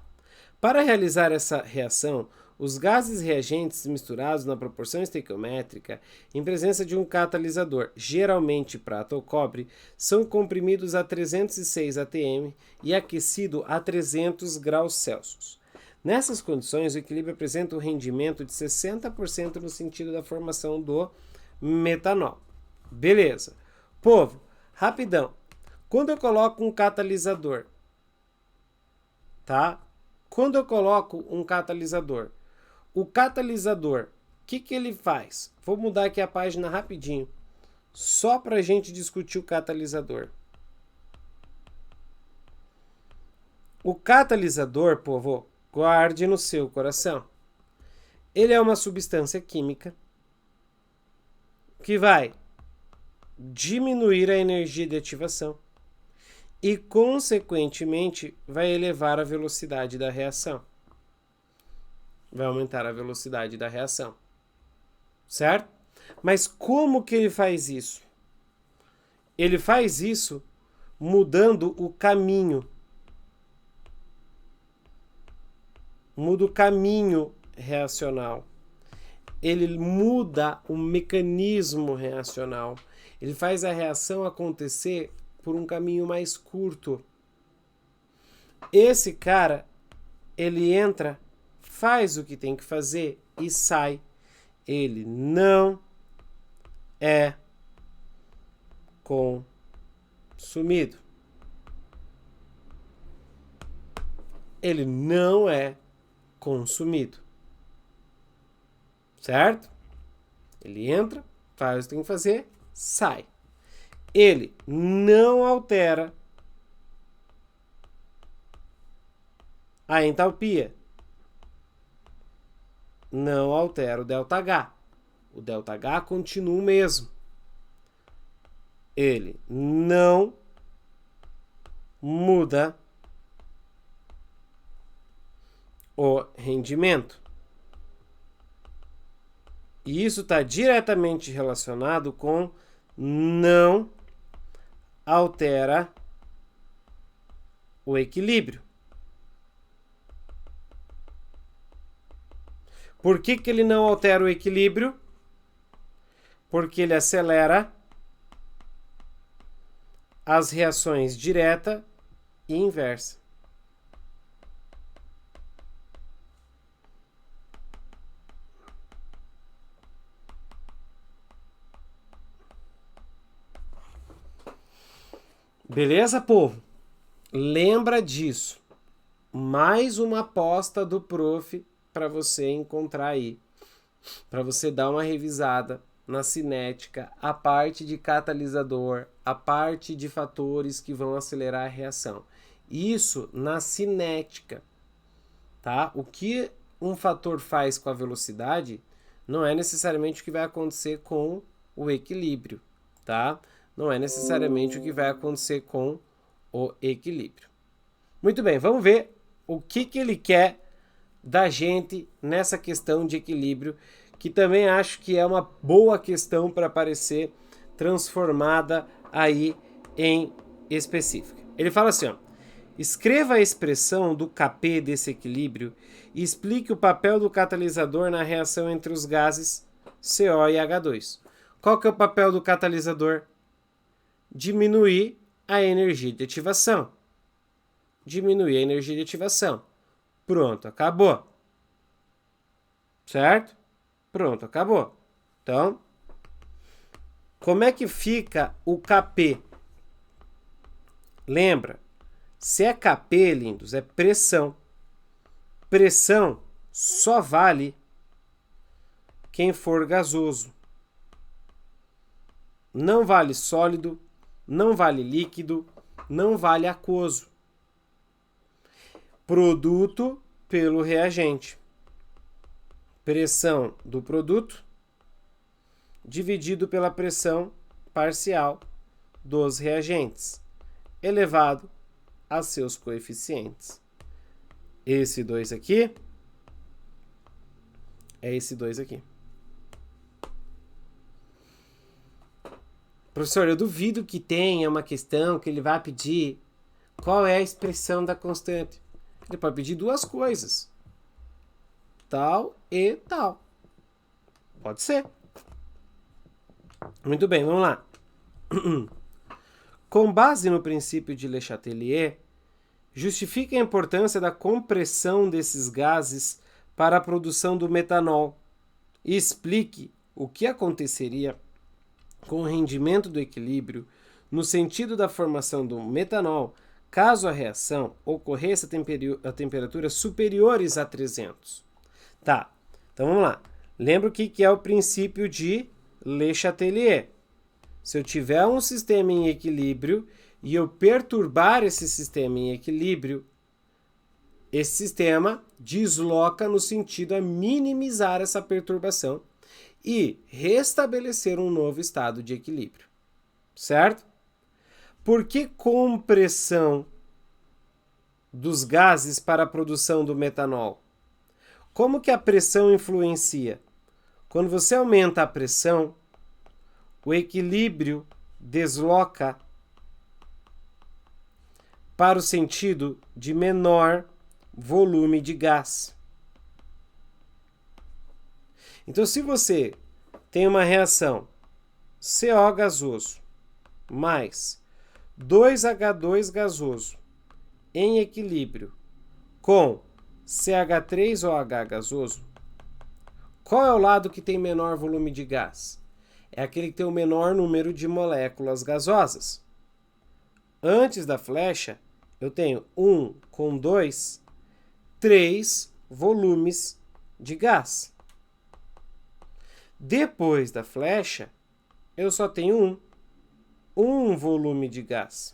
Para realizar essa reação, os gases reagentes misturados na proporção estequiométrica, em presença de um catalisador, geralmente prata ou cobre, são comprimidos a 306 atm e aquecido a 300 graus Celsius. Nessas condições, o equilíbrio apresenta um rendimento de 60% no sentido da formação do metanol. Beleza. Povo, rapidão. Quando eu coloco um catalisador, tá? O catalisador, o que ele faz? Vou mudar aqui a página rapidinho, só para a gente discutir o catalisador. O catalisador, povo, guarde no seu coração. Ele é uma substância química que vai diminuir a energia de ativação e, consequentemente, vai elevar a velocidade da reação. Vai aumentar a velocidade da reação. Certo? Mas como que ele faz isso? Ele faz isso mudando o caminho. Muda o caminho reacional. Ele muda o mecanismo reacional. Ele faz a reação acontecer por um caminho mais curto. Esse cara, ele entra, faz o que tem que fazer e sai. Ele não é consumido. Ele não é consumido. Certo? Ele entra, faz o que tem que fazer, sai. Ele não altera a entalpia. não altera o ΔH. O ΔH continua o mesmo. Ele não muda o rendimento. E isso está diretamente relacionado com não altera o equilíbrio. Por que ele não altera o equilíbrio? Porque ele acelera as reações direta e inversa. Beleza, povo? Lembra disso. Mais uma aposta do prof para você encontrar aí. Para você dar uma revisada na cinética, a parte de catalisador, a parte de fatores que vão acelerar a reação. Isso na cinética, tá? O que um fator faz com a velocidade não é necessariamente o que vai acontecer com o equilíbrio, tá? Não é necessariamente o que vai acontecer com o equilíbrio. Muito bem, vamos ver o que ele quer da gente nessa questão de equilíbrio, que também acho que é uma boa questão para aparecer transformada aí em específica. Ele fala assim, ó, escreva a expressão do Kp desse equilíbrio e explique o papel do catalisador na reação entre os gases CO e H2. Qual que é o papel do catalisador? Diminuir a energia de ativação. Diminuir a energia de ativação. Pronto, acabou. Certo? Pronto, acabou. Então, como é que fica o Kp? Lembra? Se é Kp, lindos, é pressão. Pressão só vale quem for gasoso. Não vale sólido, não vale líquido, não vale aquoso. Produto pelo reagente. Pressão do produto dividido pela pressão parcial dos reagentes, elevado a seus coeficientes. Esse 2 aqui é esse 2 aqui. Professor, eu duvido que tenha uma questão que ele vai pedir qual é a expressão da constante. Ele pode pedir duas coisas. Tal e tal. Pode ser. Muito bem, vamos lá. Com base no princípio de Le Chatelier, justifique a importância da compressão desses gases para a produção do metanol e explique o que aconteceria com o rendimento do equilíbrio no sentido da formação do metanol caso a reação ocorresse a temperaturas superiores a 300. Tá, então vamos lá. Lembra o que é o princípio de Le Chatelier? Se eu tiver um sistema em equilíbrio e eu perturbar esse sistema em equilíbrio, esse sistema desloca no sentido a minimizar essa perturbação e restabelecer um novo estado de equilíbrio. Certo? Por que compressão dos gases para a produção do metanol? Como que a pressão influencia? Quando você aumenta a pressão, o equilíbrio desloca para o sentido de menor volume de gás. Então, se você tem uma reação CO gasoso mais 2H2 gasoso em equilíbrio com CH3OH gasoso, qual é o lado que tem menor volume de gás? É aquele que tem o menor número de moléculas gasosas. Antes da flecha, eu tenho 1 com 2, 3 volumes de gás. Depois da flecha, eu só tenho um volume de gás.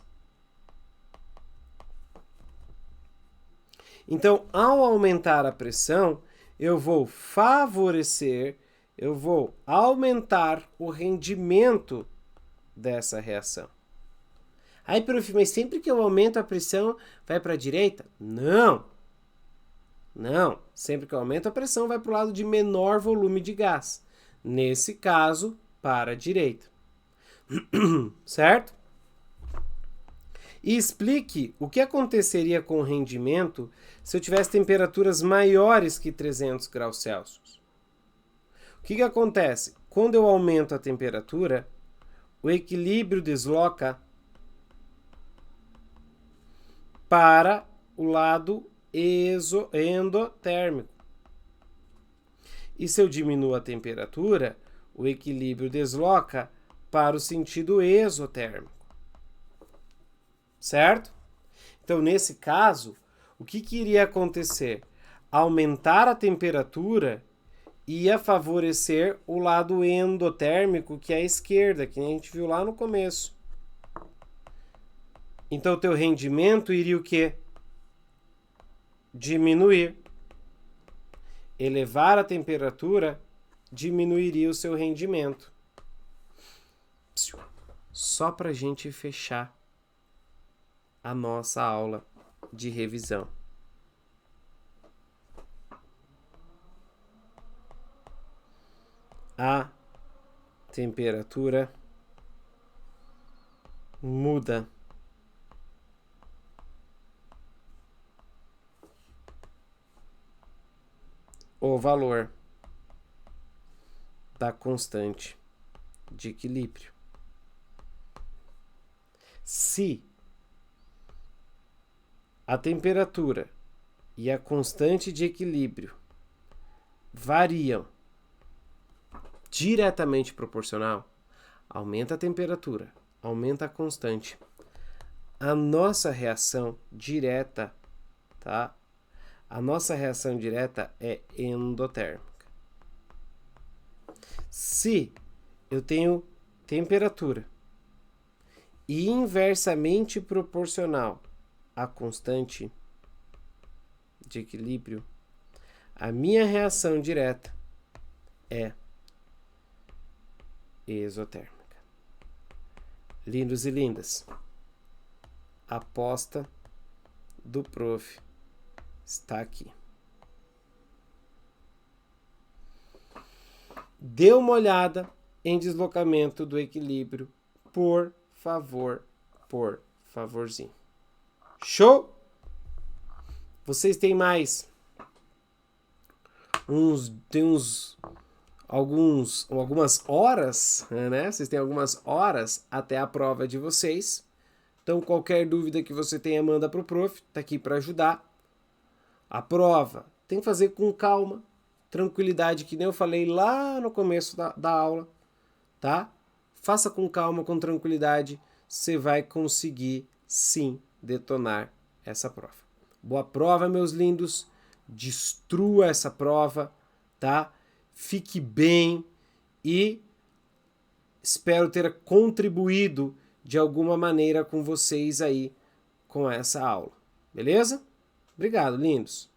Então, ao aumentar a pressão, eu vou favorecer, eu vou aumentar o rendimento dessa reação. Aí, prof, mas sempre que eu aumento a pressão, vai para a direita? Não. Não. Sempre que eu aumento a pressão, vai para o lado de menor volume de gás. Nesse caso, para a direita. Certo? E explique o que aconteceria com o rendimento se eu tivesse temperaturas maiores que 300 graus Celsius. O que acontece? Quando eu aumento a temperatura, o equilíbrio desloca para o lado endotérmico. E se eu diminuo a temperatura, o equilíbrio desloca para o sentido exotérmico. Certo? Então, nesse caso, o que iria acontecer? Aumentar a temperatura ia favorecer o lado endotérmico, que é a esquerda, que a gente viu lá no começo. Então, o teu rendimento iria o quê? Diminuir. Elevar a temperatura diminuiria o seu rendimento. Só para a gente fechar a nossa aula de revisão. A temperatura muda. O valor da constante de equilíbrio. Se a temperatura e a constante de equilíbrio variam diretamente proporcional, aumenta a temperatura, aumenta a constante. A nossa reação direta, tá? A nossa reação direta é endotérmica. Se eu tenho temperatura e inversamente proporcional à constante de equilíbrio, a minha reação direta é exotérmica. Lindos e lindas, a aposta do prof está aqui. Dê uma olhada em deslocamento do equilíbrio, por favor, por favorzinho. Show? Vocês têm mais algumas horas, né? Vocês têm algumas horas até a prova de vocês. Então, qualquer dúvida que você tenha, manda para o prof, tá aqui para ajudar. A prova tem que fazer com calma, tranquilidade, que nem eu falei lá no começo da aula, tá? Faça com calma, com tranquilidade, você vai conseguir sim detonar essa prova. Boa prova, meus lindos, destrua essa prova, tá? Fique bem e espero ter contribuído de alguma maneira com vocês aí com essa aula, beleza? Obrigado, lindos!